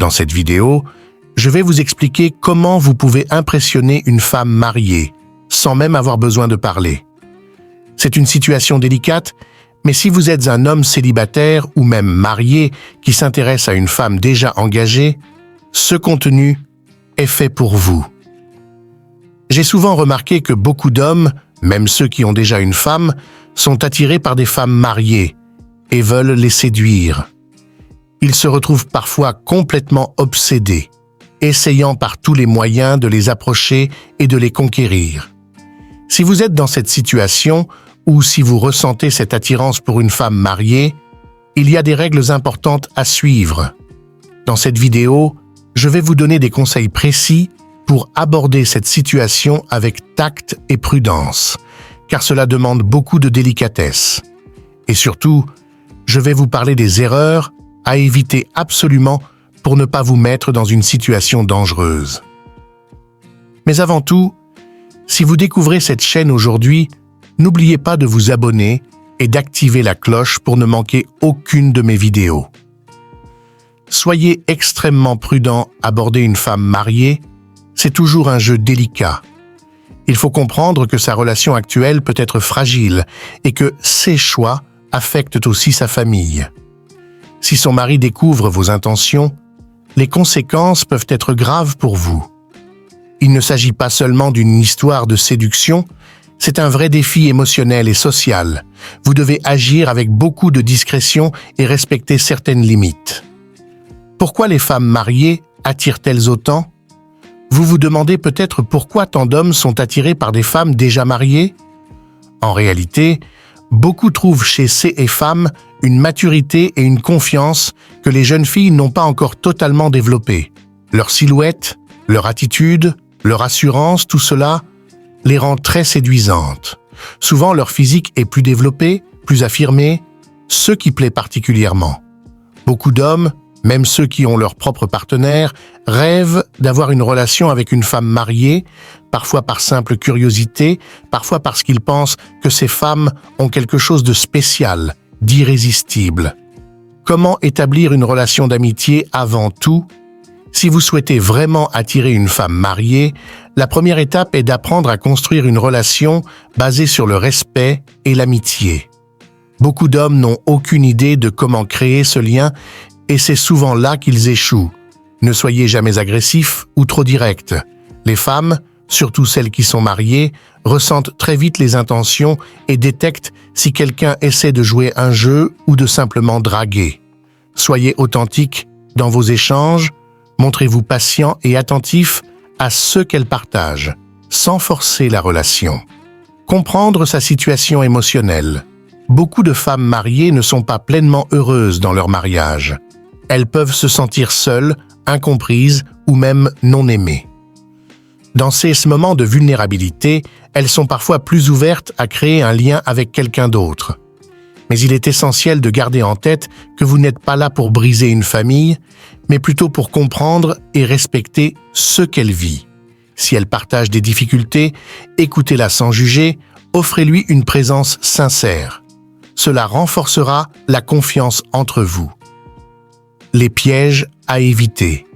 Dans cette vidéo, je vais vous expliquer comment vous pouvez impressionner une femme mariée, sans même avoir besoin de parler. C'est une situation délicate, mais si vous êtes un homme célibataire ou même marié qui s'intéresse à une femme déjà engagée, ce contenu est fait pour vous. J'ai souvent remarqué que beaucoup d'hommes, même ceux qui ont déjà une femme, sont attirés par des femmes mariées et veulent les séduire. Ils se retrouvent parfois complètement obsédés, essayant par tous les moyens de les approcher et de les conquérir. Si vous êtes dans cette situation, ou si vous ressentez cette attirance pour une femme mariée, il y a des règles importantes à suivre. Dans cette vidéo, je vais vous donner des conseils précis pour aborder cette situation avec tact et prudence, car cela demande beaucoup de délicatesse. Et surtout, je vais vous parler des erreurs à éviter absolument pour ne pas vous mettre dans une situation dangereuse. Mais avant tout, si vous découvrez cette chaîne aujourd'hui, n'oubliez pas de vous abonner et d'activer la cloche pour ne manquer aucune de mes vidéos. Soyez extrêmement prudent à aborder une femme mariée, c'est toujours un jeu délicat. Il faut comprendre que sa relation actuelle peut être fragile et que ses choix affectent aussi sa famille. Si son mari découvre vos intentions, les conséquences peuvent être graves pour vous. Il ne s'agit pas seulement d'une histoire de séduction, c'est un vrai défi émotionnel et social. Vous devez agir avec beaucoup de discrétion et respecter certaines limites. Pourquoi les femmes mariées attirent-elles autant ? Vous vous demandez peut-être pourquoi tant d'hommes sont attirés par des femmes déjà mariées ? En réalité, beaucoup trouvent chez ces femmes une maturité et une confiance que les jeunes filles n'ont pas encore totalement développées. Leur silhouette, leur attitude, leur assurance, tout cela les rend très séduisantes. Souvent, leur physique est plus développé, plus affirmé, ce qui plaît particulièrement. Beaucoup d'hommes, même ceux qui ont leur propre partenaire, rêvent d'avoir une relation avec une femme mariée, parfois par simple curiosité, parfois parce qu'ils pensent que ces femmes ont quelque chose de spécial, d'irrésistible. Comment établir une relation d'amitié avant tout ? Si vous souhaitez vraiment attirer une femme mariée, la première étape est d'apprendre à construire une relation basée sur le respect et l'amitié. Beaucoup d'hommes n'ont aucune idée de comment créer ce lien et c'est souvent là qu'ils échouent. Ne soyez jamais agressif ou trop direct. Les femmes, surtout celles qui sont mariées, ressentent très vite les intentions et détectent si quelqu'un essaie de jouer un jeu ou de simplement draguer. Soyez authentique dans vos échanges, montrez-vous patient et attentif à ce qu'elle partage, sans forcer la relation. Comprendre sa situation émotionnelle. Beaucoup de femmes mariées ne sont pas pleinement heureuses dans leur mariage. Elles peuvent se sentir seules, incomprises ou même non aimées. Dans ces moments de vulnérabilité, elles sont parfois plus ouvertes à créer un lien avec quelqu'un d'autre. Mais il est essentiel de garder en tête que vous n'êtes pas là pour briser une famille, mais plutôt pour comprendre et respecter ce qu'elle vit. Si elle partage des difficultés, écoutez-la sans juger, offrez-lui une présence sincère. Cela renforcera la confiance entre vous. Les pièges à éviter.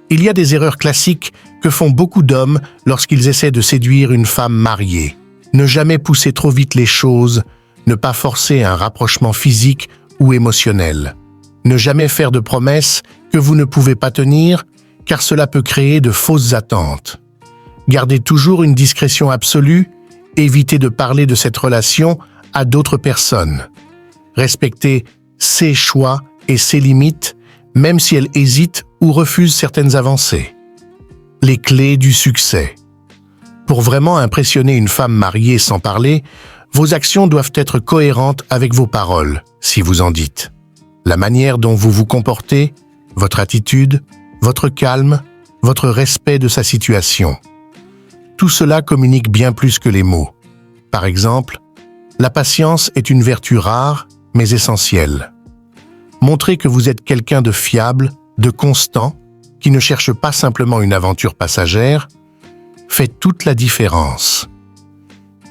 Il y a des erreurs classiques que font beaucoup d'hommes lorsqu'ils essaient de séduire une femme mariée. Ne jamais pousser trop vite les choses, ne pas forcer un rapprochement physique ou émotionnel. Ne jamais faire de promesses que vous ne pouvez pas tenir, car cela peut créer de fausses attentes. Gardez toujours une discrétion absolue, évitez de parler de cette relation à d'autres personnes. Respectez ses choix et ses limites, même si elle hésite ou refuse certaines avancées. Les clés du succès. Pour vraiment impressionner une femme mariée sans parler, vos actions doivent être cohérentes avec vos paroles, si vous en dites. La manière dont vous vous comportez, votre attitude, votre calme, votre respect de sa situation. Tout cela communique bien plus que les mots. Par exemple, la patience est une vertu rare, mais essentielle. Montrez que vous êtes quelqu'un de fiable, de constant, qui ne cherche pas simplement une aventure passagère, fait toute la différence.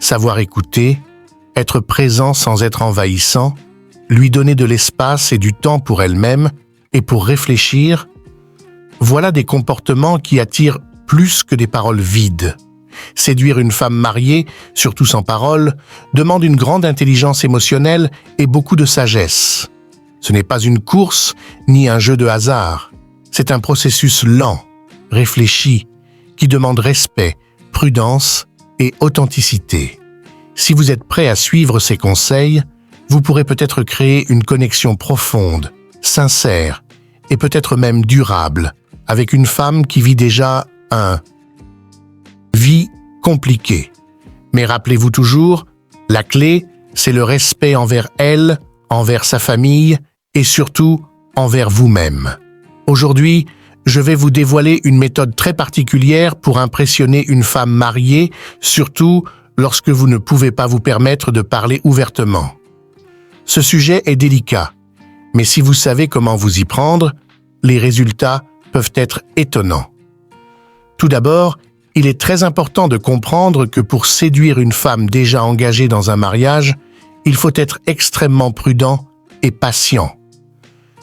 Savoir écouter, être présent sans être envahissant, lui donner de l'espace et du temps pour elle-même et pour réfléchir, Voilà des comportements qui attirent plus que des paroles vides. Séduire une femme mariée, surtout sans parole, demande une grande intelligence émotionnelle et beaucoup de sagesse. Ce n'est pas une course ni un jeu de hasard. C'est un processus lent, réfléchi, qui demande respect, prudence et authenticité. Si vous êtes prêt à suivre ces conseils, vous pourrez peut-être créer une connexion profonde, sincère et peut-être même durable avec une femme qui vit déjà vie compliquée. Mais rappelez-vous toujours, la clé, c'est le respect envers elle, envers sa famille et surtout envers vous-même. Aujourd'hui, je vais vous dévoiler une méthode très particulière pour impressionner une femme mariée, surtout lorsque vous ne pouvez pas vous permettre de parler ouvertement. Ce sujet est délicat, mais si vous savez comment vous y prendre, les résultats peuvent être étonnants. Tout d'abord, il est très important de comprendre que pour séduire une femme déjà engagée dans un mariage, il faut être extrêmement prudent et patient.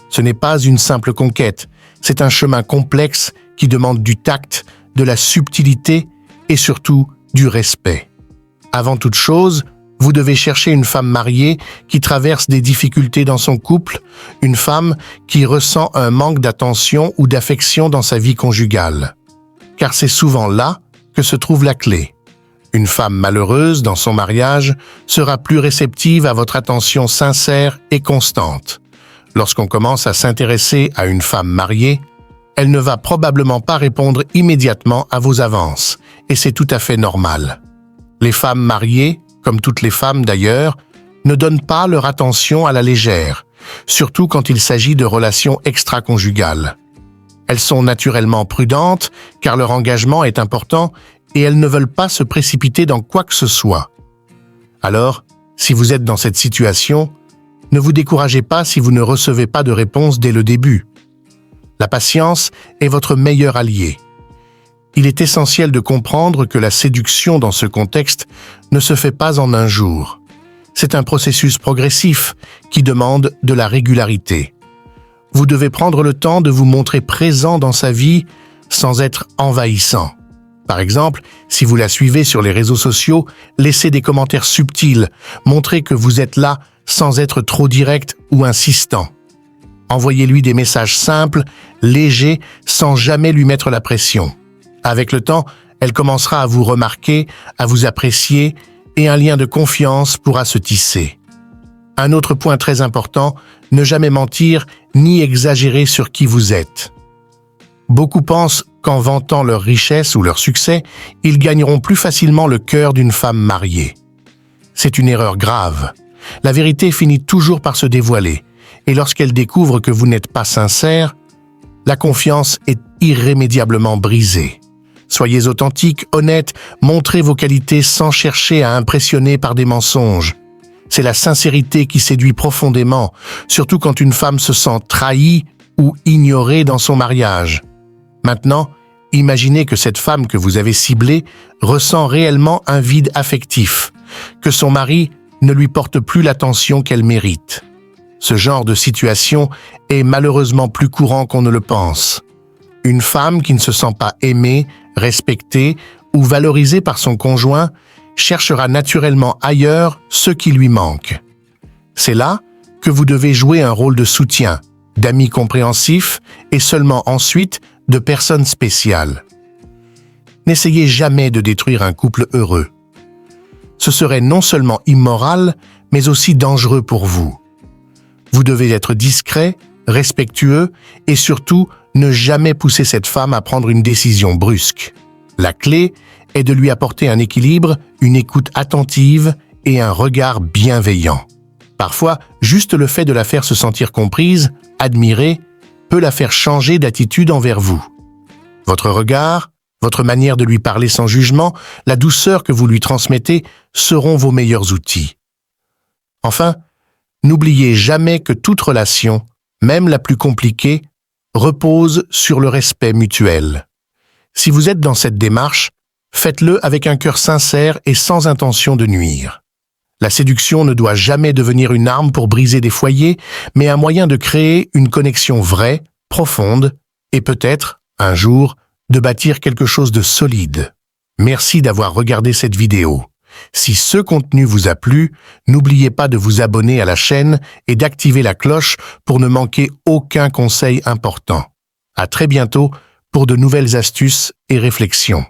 Ce n'est pas une simple conquête, c'est un chemin complexe qui demande du tact, de la subtilité et surtout du respect. Avant toute chose, vous devez chercher une femme mariée qui traverse des difficultés dans son couple, une femme qui ressent un manque d'attention ou d'affection dans sa vie conjugale. Car c'est souvent là que se trouve la clé. Une femme malheureuse dans son mariage sera plus réceptive à votre attention sincère et constante. Lorsqu'on commence à s'intéresser à une femme mariée, elle ne va probablement pas répondre immédiatement à vos avances, et c'est tout à fait normal. Les femmes mariées, comme toutes les femmes d'ailleurs, ne donnent pas leur attention à la légère, surtout quand il s'agit de relations extra-conjugales. Elles sont naturellement prudentes, car leur engagement est important, et elles ne veulent pas se précipiter dans quoi que ce soit. Alors, si vous êtes dans cette situation, ne vous découragez pas si vous ne recevez pas de réponse dès le début. La patience est votre meilleur allié. Il est essentiel de comprendre que la séduction dans ce contexte ne se fait pas en un jour. C'est un processus progressif qui demande de la régularité. Vous devez prendre le temps de vous montrer présent dans sa vie sans être envahissant. Par exemple, si vous la suivez sur les réseaux sociaux, laissez des commentaires subtils, montrez que vous êtes là sans être trop direct ou insistant. Envoyez-lui des messages simples, légers, sans jamais lui mettre la pression. Avec le temps, elle commencera à vous remarquer, à vous apprécier, et un lien de confiance pourra se tisser. Un autre point très important, ne jamais mentir ni exagérer sur qui vous êtes. Beaucoup pensent qu'en vantant leur richesse ou leur succès, ils gagneront plus facilement le cœur d'une femme mariée. C'est une erreur grave. La vérité finit toujours par se dévoiler, et lorsqu'elle découvre que vous n'êtes pas sincère, la confiance est irrémédiablement brisée. Soyez authentique, honnête, montrez vos qualités sans chercher à impressionner par des mensonges. C'est la sincérité qui séduit profondément, surtout quand une femme se sent trahie ou ignorée dans son mariage. Maintenant, imaginez que cette femme que vous avez ciblée ressent réellement un vide affectif, que son mari ne lui porte plus l'attention qu'elle mérite. Ce genre de situation est malheureusement plus courant qu'on ne le pense. Une femme qui ne se sent pas aimée, respectée ou valorisée par son conjoint cherchera naturellement ailleurs ce qui lui manque. C'est là que vous devez jouer un rôle de soutien, d'ami compréhensif et seulement ensuite de personne spéciale. N'essayez jamais de détruire un couple heureux. Ce serait non seulement immoral, mais aussi dangereux pour vous. Vous devez être discret, respectueux et surtout ne jamais pousser cette femme à prendre une décision brusque. La clé est de lui apporter un équilibre, une écoute attentive et un regard bienveillant. Parfois, juste le fait de la faire se sentir comprise, admirée, peut la faire changer d'attitude envers vous. Votre regard, votre manière de lui parler sans jugement, la douceur que vous lui transmettez seront vos meilleurs outils. Enfin, n'oubliez jamais que toute relation, même la plus compliquée, repose sur le respect mutuel. Si vous êtes dans cette démarche, faites-le avec un cœur sincère et sans intention de nuire. La séduction ne doit jamais devenir une arme pour briser des foyers, mais un moyen de créer une connexion vraie, profonde et peut-être un jour, de bâtir quelque chose de solide. Merci d'avoir regardé cette vidéo. Si ce contenu vous a plu, n'oubliez pas de vous abonner à la chaîne et d'activer la cloche pour ne manquer aucun conseil important. À très bientôt pour de nouvelles astuces et réflexions.